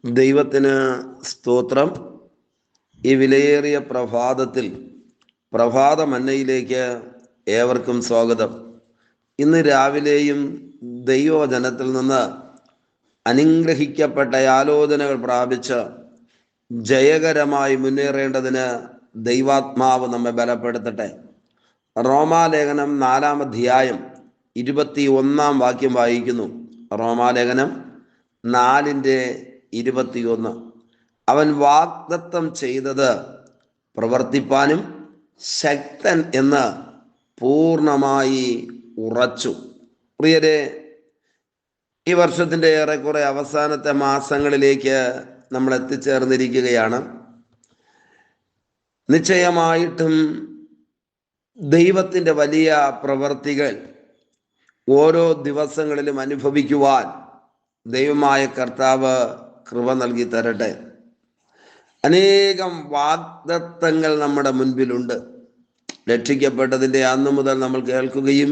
ദൈവത്തിന് സ്തോത്രം. ഈ വിലയേറിയ പ്രഭാതത്തിൽ പ്രഭാത മന്നയിലേക്ക് ഏവർക്കും സ്വാഗതം. ഇന്ന് രാവിലെയും ദൈവവചനത്തിൽ നിന്ന് അനുഗ്രഹിക്കപ്പെട്ട ആലോചനകൾ പ്രാപിച്ച് ജയകരമായി മുന്നേറേണ്ടതിന് ദൈവാത്മാവ് നമ്മെ ബലപ്പെടുത്തട്ടെ. റോമാലേഖനം 4-ാം അധ്യായം 21-ാം വാക്യം വായിക്കുന്നു. റോമാലേഖനം 4:21. അവൻ വാഗ്ദത്തം ചെയ്തത് പ്രവർത്തിപ്പാനും ശക്തൻ എന്ന് പൂർണ്ണമായി ഉറച്ചു. പ്രിയരെ, ഈ വർഷത്തിൻ്റെ ഏറെക്കുറെ അവസാനത്തെ മാസങ്ങളിലേക്ക് നമ്മൾ എത്തിച്ചേർന്നിരിക്കുകയാണ്. നിശ്ചയമായിട്ടും ദൈവത്തിൻ്റെ വലിയ പ്രവൃത്തികൾ ഓരോ ദിവസങ്ങളിലും അനുഭവിക്കുവാൻ ദൈവമായ കർത്താവ് കൃപ നൽകി തരട്ടെ. അനേകം വാഗ്ദത്തങ്ങൾ നമ്മുടെ മുൻപിലുണ്ട്. രക്ഷിക്കപ്പെട്ടതിൻ്റെ അന്നു മുതൽ നമ്മൾ കേൾക്കുകയും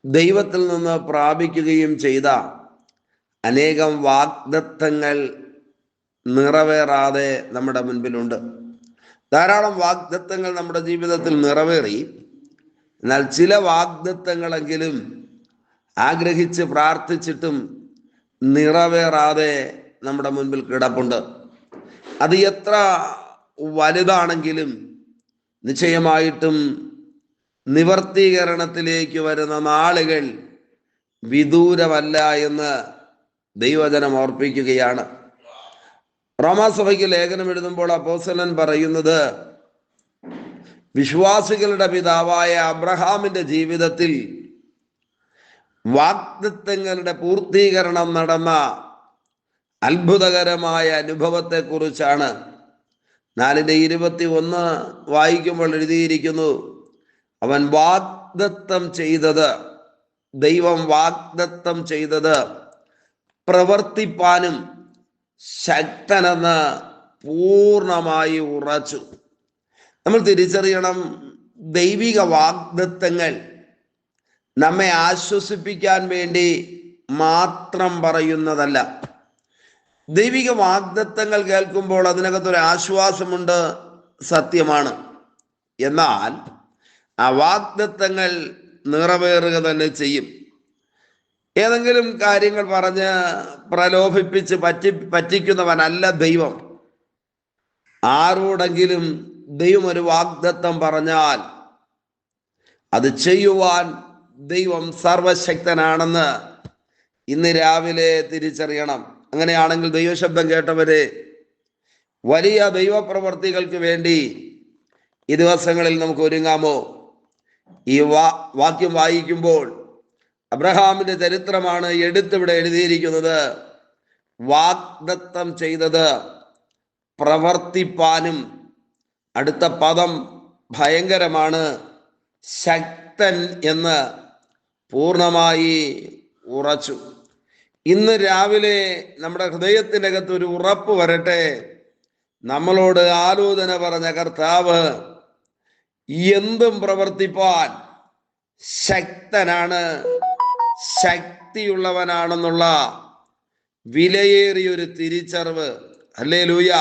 ദൈവത്തിൽ നിന്ന് പ്രാപിക്കുകയും ചെയ്ത അനേകം വാഗ്ദത്തങ്ങൾ നിറവേറാതെ നമ്മുടെ മുൻപിലുണ്ട്. ധാരാളം വാഗ്ദത്തങ്ങൾ നമ്മുടെ ജീവിതത്തിൽ നിറവേറി, എന്നാൽ ചില വാഗ്ദത്തങ്ങളെങ്കിലും ആഗ്രഹിച്ച് പ്രാർത്ഥിച്ചിട്ടും നിറവേറാതെ നമ്മുടെ മുൻപിൽ കിടപ്പുണ്ട്. അത് എത്ര വലുതാണെങ്കിലും നിശ്ചയമായിട്ടും നിവർത്തീകരണത്തിലേക്ക് വരുന്ന നാളുകൾ വിദൂരമല്ല എന്ന് ദൈവജനം ഓർപ്പിക്കുകയാണ്. റോമാസഭയ്ക്ക് ലേഖനം എഴുതുമ്പോൾ അപ്പോസ്തലൻ പറയുന്നത്, വിശ്വാസികളുടെ പിതാവായ അബ്രഹാമിന്റെ ജീവിതത്തിൽ വാഗ്ദത്തങ്ങളുടെ പൂർത്തീകരണം നടന്ന അത്ഭുതകരമായ അനുഭവത്തെക്കുറിച്ചാണ്. 4:21 വായിക്കുമ്പോൾ എഴുതിയിരിക്കുന്നു, അവൻ വാഗ്ദത്തം ചെയ്തത്, ദൈവം വാഗ്ദത്തം ചെയ്തത് പ്രവർത്തിപ്പാനും ശക്തനെന്ന് പൂർണ്ണമായി ഉറച്ചു. നമ്മൾ തിരിച്ചറിയണം, ദൈവിക വാഗ്ദത്തങ്ങൾ നമ്മെ ആശ്വസിപ്പിക്കാൻ വേണ്ടി മാത്രം പറയുന്നതല്ല. ദൈവിക വാഗ്ദത്തങ്ങൾ കേൾക്കുമ്പോൾ അതിനകത്തൊരു ആശ്വാസമുണ്ട്, സത്യമാണ്. എന്നാൽ ആ വാഗ്ദത്തങ്ങൾ നിറവേറുക തന്നെ ചെയ്യും. ഏതെങ്കിലും കാര്യങ്ങൾ പറഞ്ഞ് പ്രലോഭിപ്പിച്ച് പറ്റിക്കുന്നവനല്ല ദൈവം. ആരോടെങ്കിലും ദൈവം ഒരു വാഗ്ദത്തം പറഞ്ഞാൽ അത് ചെയ്യുവാൻ ദൈവം സർവശക്തനാണെന്ന് ഇന്ന് രാവിലെ തിരിച്ചറിയണം. അങ്ങനെയാണെങ്കിൽ ദൈവശബ്ദം കേട്ടവരെ, വലിയ ദൈവപ്രവർത്തികൾക്ക് വേണ്ടി ഈ ദിവസങ്ങളിൽ നമുക്ക് ഒരുങ്ങാമോ? ഈ വാക്യം വായിക്കുമ്പോൾ അബ്രഹാമിന്റെ ചരിത്രമാണ് എടുത്തിവിടെ എഴുതിയിരിക്കുന്നത്. വാഗ്ദത്തം ചെയ്തത് പ്രവർത്തിപ്പാനും, അടുത്ത പദം ഭയങ്കരമാണ്, ശക്തൻ എന്ന് പൂർണ്ണമായി ഉറച്ചു. ഇന്ന് രാവിലെ നമ്മുടെ ഹൃദയത്തിനകത്ത് ഒരു ഉറപ്പ് വരട്ടെ. നമ്മളോട് ആലോചന പറഞ്ഞ കർത്താവ് എന്തും പ്രവർത്തിപ്പാൻ ശക്തനാണ്, ശക്തിയുള്ളവനാണെന്നുള്ള വിലയേറിയൊരു തിരിച്ചറിവ്. ഹല്ലേലൂയ.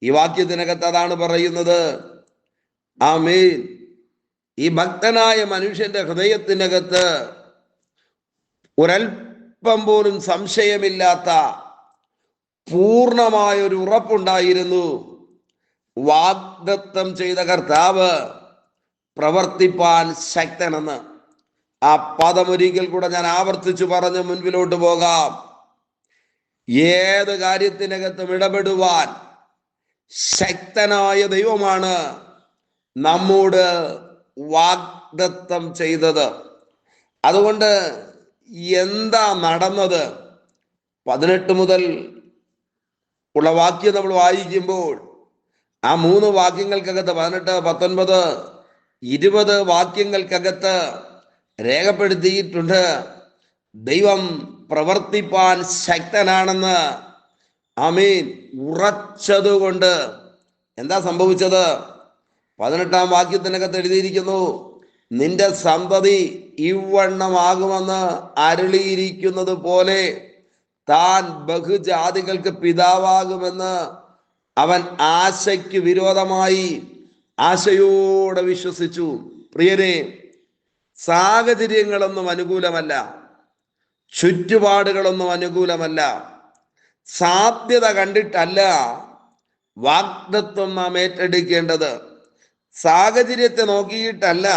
ഈ വാക്യത്തിനകത്ത് അതാണ് പറയുന്നത്. ആമേൻ. ഈ ഭക്തനായ മനുഷ്യന്റെ ഹൃദയത്തിനകത്ത് ഒരൽപ്പം പോലും സംശയമില്ലാത്ത പൂർണ്ണമായൊരു ഉറപ്പുണ്ടായിരുന്നു. വാഗ്ദത്തം ചെയ്ത കർത്താവ് പ്രവർത്തിപ്പാൻ ശക്തനെന്ന്. ആ പദം ഒരിക്കൽ കൂടെ ഞാൻ ആവർത്തിച്ചു പറഞ്ഞ് മുൻപിലോട്ട് പോകാം. ഏത് കാര്യത്തിനകത്തും ഇടപെടുവാൻ ശക്തനായ ദൈവമാണ് നമ്മോട് വാഗ്ദത്തം ചെയ്തത്. അതുകൊണ്ട് എന്താ നടന്നത്? 18 മുതൽ ഉള്ള വാക്യം നമ്മൾ വായിക്കുമ്പോൾ ആ 3 വാക്യങ്ങൾക്കകത്ത് 18, 19, 20 വാക്യങ്ങൾക്കകത്ത് രേഖപ്പെടുത്തിയിട്ടുണ്ട്. ദൈവം പ്രവർത്തിപ്പാൻ ശക്തനാണെന്ന്. ആമേൻ. ഉറച്ചതുകൊണ്ട് എന്താ സംഭവിച്ചത്? 18-ാം വാക്യത്തിനകത്ത് എഴുതിയിരിക്കുന്നു, നിന്റെ സന്തതി ഇവണ്ണമാകുമെന്ന് അരുളിയിരിക്കുന്നത് പോലെ താൻ ബഹുജാതികൾക്ക് പിതാവാകുമെന്ന് അവൻ ആശയ്ക്ക് വിരോധമായി ആശയോടെ വിശ്വസിച്ചു. പ്രിയരെ, സാഹചര്യങ്ങളൊന്നും അനുകൂലമല്ല, ചുറ്റുപാടുകളൊന്നും അനുകൂലമല്ല, സാധ്യത കണ്ടിട്ടല്ല വാഗ്ദത്വം നാം ഏറ്റെടുക്കേണ്ടത്. സാഹചര്യത്തെ നോക്കിയിട്ടല്ല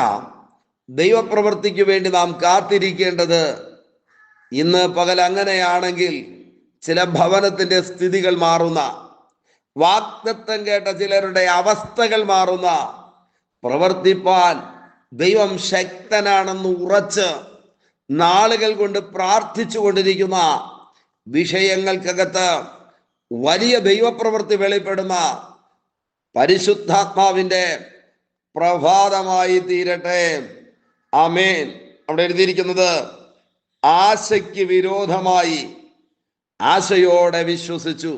ദൈവപ്രവൃത്തിക്ക് വേണ്ടി നാം കാത്തിരിക്കേണ്ടത്. ഇന്ന് പകൽ അങ്ങനെയാണെങ്കിൽ ചില ഭവനത്തിന്റെ സ്ഥിതികൾ മാറുന്ന, വാഗ്ദത്തം കേട്ട ചിലരുടെ അവസ്ഥകൾ മാറുന്ന, പ്രവർത്തിപ്പാൻ ദൈവം ശക്തനാണെന്ന് ഉറച്ച് നാളുകൾ കൊണ്ട് പ്രാർത്ഥിച്ചു കൊണ്ടിരിക്കുന്ന വിഷയങ്ങൾക്കകത്ത് വലിയ ദൈവപ്രവൃത്തി വെളിപ്പെടുന്ന പരിശുദ്ധാത്മാവിന്റെ പ്രഭാതമായി തീരട്ടെ. ആമേൻ. അവിടെ എഴുതിയിരിക്കുന്നത്, ആശയ്ക്ക് വിരോധമായി ആശയോടെ വിശ്വസിച്ചു.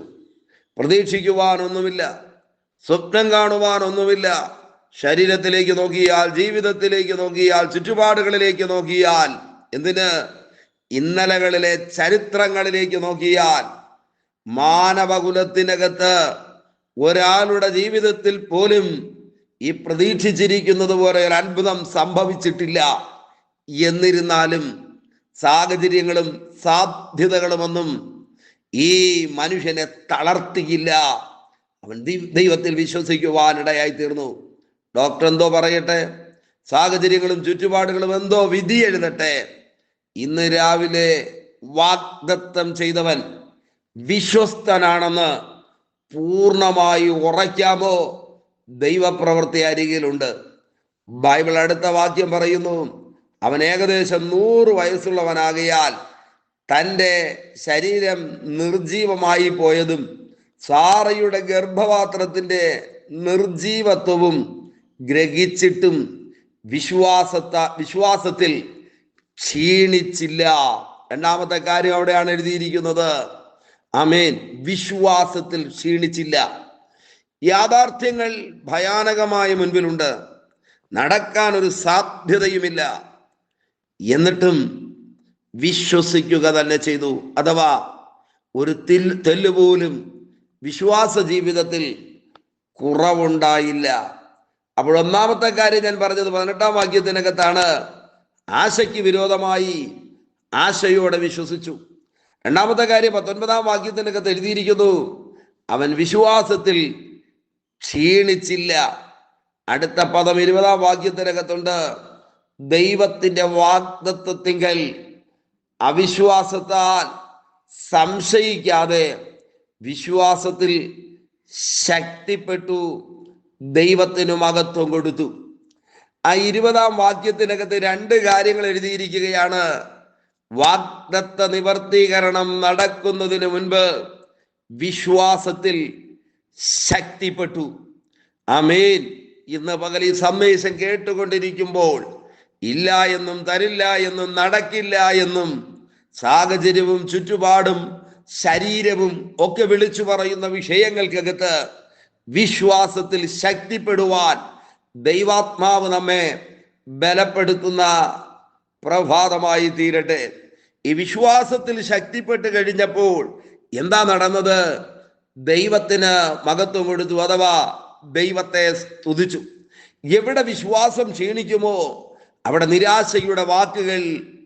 പ്രതീക്ഷിക്കുവാനൊന്നുമില്ല, സ്വപ്നം കാണുവാനൊന്നുമില്ല. ശരീരത്തിലേക്ക് നോക്കിയാൽ, ജീവിതത്തിലേക്ക് നോക്കിയാൽ, ചുറ്റുപാടുകളിലേക്ക് നോക്കിയാൽ, എന്തിന് ഇന്നലകളിലെ ചരിത്രങ്ങളിലേക്ക് നോക്കിയാൽ, മാനവകുലത്തിനകത്ത് ഒരാളുടെ ജീവിതത്തിൽ പോലും ഈ പ്രതീക്ഷിച്ചിരിക്കുന്നത് പോലെ ഒരു അത്ഭുതം സംഭവിച്ചിട്ടില്ല. എന്നിരുന്നാലും സാഹചര്യങ്ങളും സാധ്യതകളുമൊന്നും ഈ മനുഷ്യനെ തളർത്തിയില്ല. അവൻ ദൈവത്തിൽ വിശ്വസിക്കുവാനിടയായി തീർന്നു. ഡോക്ടർ എന്തോ പറയട്ടെ, സാഹചര്യങ്ങളും ചുറ്റുപാടുകളും എന്തോ വിധി എഴുതട്ടെ, ഇന്ന് രാവിലെ വാഗ്ദത്തം ചെയ്തവൻ വിശ്വസ്തനാണെന്ന് പൂർണ്ണമായി ഉറയ്ക്കാമോ? ദൈവപ്രവൃത്തി അരികിലുണ്ട്. ബൈബിൾ അടുത്ത വാക്യം പറയുന്നു, അവൻ ഏകദേശം 100 വയസ്സുള്ളവനാകയാൽ തൻ്റെ ശരീരം നിർജീവമായി പോയതും സാറയുടെ ഗർഭപാത്രത്തിന്റെ നിർജീവത്വവും ഗ്രഹിച്ചിട്ടും വിശ്വാസത്തിൽ ക്ഷീണിച്ചില്ല. രണ്ടാമത്തെ കാര്യം അവിടെയാണ് എഴുതിയിരിക്കുന്നത്. ആമേൻ. വിശ്വാസത്തിൽ ക്ഷീണിച്ചില്ല. യാഥാർത്ഥ്യങ്ങൾ ഭയാനകമായ മുൻപിലുണ്ട്, നടക്കാൻ ഒരു സാധ്യതയുമില്ല. എന്നിട്ടും വിശ്വസിക്കുക തന്നെ ചെയ്തു. അഥവാ ഒരു തെല്ലുപോലും വിശ്വാസ ജീവിതത്തിൽ കുറവുണ്ടായില്ല. അപ്പോൾ ഒന്നാമത്തെ കാര്യം ഞാൻ പറഞ്ഞത് 18-ാം വാക്യത്തിനകത്താണ്. ആശയ്ക്ക് വിരോധമായി ആശയോടെ വിശ്വസിച്ചു. രണ്ടാമത്തെ കാര്യം 19-ാം വാക്യത്തിനകത്ത് എഴുതിയിരിക്കുന്നു, അവൻ വിശ്വാസത്തിൽ ക്ഷീണിച്ചില്ല. അടുത്ത പദം 20-ാം വാക്യത്തിനകത്തുണ്ട്, ദൈവത്തിന്റെ വാഗ്ദത്തത്തിങ്കൽ അവിശ്വാസത്താൽ സംശയിക്കാതെ വിശ്വാസത്തിൽ ശക്തിപ്പെട്ടു, ദൈവത്തിനു മഹത്വം കൊടുത്തു. ആ 20-ാം വാക്യത്തിനകത്ത് 2 കാര്യങ്ങൾ എഴുതിയിരിക്കുകയാണ്. വാഗ്ദത്ത നിവർത്തീകരണം നടക്കുന്നതിന് മുൻപ് വിശ്വാസത്തിൽ ശക്തിപ്പെട്ടു. ആമേൻ. ഇന്ന് പകൽ ഈ സന്ദേശം കേട്ടുകൊണ്ടിരിക്കുമ്പോൾ ഇല്ല എന്നും തരില്ല എന്നും നടക്കില്ല എന്നും സാഹചര്യവും ചുറ്റുപാടും ശരീരവും ഒക്കെ വിളിച്ചു പറയുന്ന വിഷയങ്ങൾക്കകത്ത് വിശ്വാസത്തിൽ ശക്തിപ്പെടുവാൻ ദൈവാത്മാവ് നമ്മെ ബലപ്പെടുത്തുന്ന പ്രഭാതമായി തീരട്ടെ. ഈ വിശ്വാസത്തിൽ ശക്തിപ്പെട്ട് കഴിഞ്ഞപ്പോൾ എന്താ നടന്നത്? ദൈവത്തിന് മഹത്വം കൊടുത്തു, അഥവാ ദൈവത്തെ സ്തുതിച്ചു. എവിടെ വിശ്വാസം ക്ഷീണിക്കുമോ അവിടെ നിരാശയുടെ വാക്കുകൾ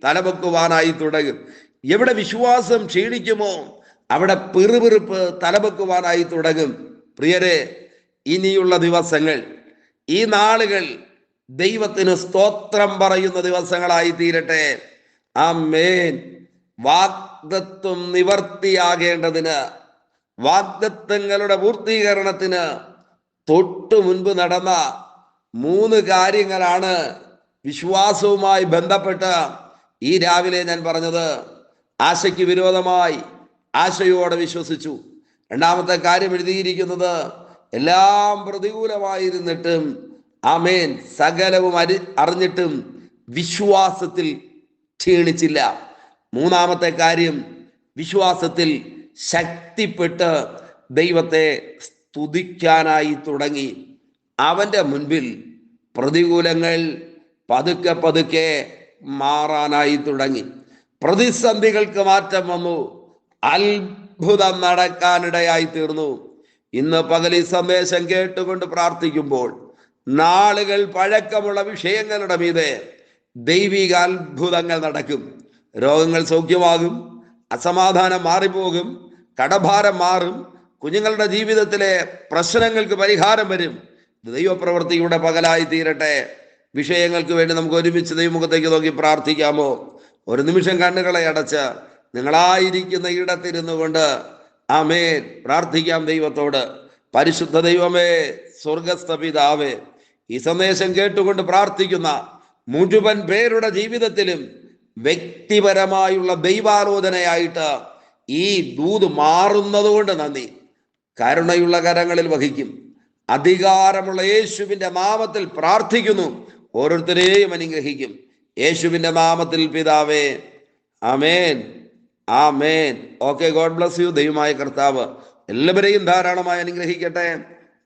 തലപൊക്കുവാനായി തുടങ്ങും. എവിടെ വിശ്വാസം ക്ഷീണിക്കുമോ അവിടെ പിറുപിറുപ്പ് തലപൊക്കുവാനായി തുടങ്ങും. പ്രിയരെ, ഇനിയുള്ള ദിവസങ്ങൾ, ഈ നാളുകൾ ദൈവത്തിന് സ്തോത്രം പറയുന്ന ദിവസങ്ങളായി തീരട്ടെ. ആമേൻ. വാഗ്ദത്വം നിവർത്തിയാകേണ്ടതിന്, വാഗ്ദത്തങ്ങളുടെ പൂർത്തീകരണത്തിന് തൊട്ടു മുൻപ് നടന്ന 3 കാര്യങ്ങളാണ് വിശ്വാസവുമായി ബന്ധപ്പെട്ട് ഈ രാവിലെ ഞാൻ പറഞ്ഞത്. ആശയ്ക്ക് വിരോധമായി ആശയോടെ വിശ്വസിച്ചു. രണ്ടാമത്തെ കാര്യം എഴുതിയിരിക്കുന്നത്, എല്ലാം പ്രതികൂലമായിരുന്നിട്ടും, ആമേൻ, സകലവും അറിഞ്ഞിട്ടും വിശ്വാസത്തിൽ ക്ഷീണിച്ചില്ല. മൂന്നാമത്തെ കാര്യം, വിശ്വാസത്തിൽ ശക്തിപ്പെട്ട് ദൈവത്തെ സ്തുതിക്കാനായി തുടങ്ങി. അവന്റെ മുൻപിൽ പ്രതികൂലങ്ങൾ പതുക്കെ പതുക്കെ മാറാനായി തുടങ്ങി. പ്രതിസന്ധികൾക്ക് മാറ്റം വന്നു. അത്ഭുതം നടക്കാനിടയായി തീർന്നു. ഇന്ന് പകൽ ഈ സന്ദേശം കേട്ടുകൊണ്ട് പ്രാർത്ഥിക്കുമ്പോൾ നാളുകൾ പഴക്കമുള്ള വിഷയങ്ങളുടെ മീതെ ദൈവിക അത്ഭുതങ്ങൾ നടക്കും. രോഗങ്ങൾ സൗഖ്യമാകും, അസമാധാനം മാറിപ്പോകും, കടഭാരം മാറും, കുഞ്ഞുങ്ങളുടെ ജീവിതത്തിലെ പ്രശ്നങ്ങൾക്ക് പരിഹാരം വരും. ദൈവപ്രവൃത്തിയുടെ പകലായി തീരട്ടെ. വിഷയങ്ങൾക്ക് വേണ്ടി നമുക്ക് ഒരുമിച്ച് ദൈവമുഖത്തേക്ക് നോക്കി പ്രാർത്ഥിക്കാമോ? ഒരു നിമിഷം കണ്ണുകളെ അടച്ച് നിങ്ങളായിരിക്കുന്ന ഇടത്തിരുന്നു കൊണ്ട് ആമേൻ പ്രാർത്ഥിക്കാം ദൈവത്തോട്. പരിശുദ്ധ ദൈവമേ, സ്വർഗസ്ഥ പിതാവേ, ഈ സന്ദേശം കേട്ടുകൊണ്ട് പ്രാർത്ഥിക്കുന്ന മുഴുവൻ പേരുടെ ജീവിതത്തിലും വ്യക്തിപരമായുള്ള ദൈവാലോചനയായിട്ട് ഈ ദൂത് മാറുന്നത് കൊണ്ട് നന്ദി. കരുണയുള്ള കരങ്ങളിൽ വഹിക്കും. അധികാരമുള്ള യേശുവിന്റെ നാമത്തിൽ പ്രാർത്ഥിക്കുന്നു. ഓരോരുത്തരെയും അനുഗ്രഹിക്കും യേശുവിന്റെ നാമത്തിൽ പിതാവേ, ആമേൻ, ആമേൻ. Okay, God bless you. ദൈവമായ കർത്താവ് എല്ലാവരെയും ധാരാളമായി അനുഗ്രഹിക്കട്ടെ.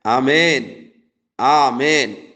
ആമേൻ, ആമേൻ.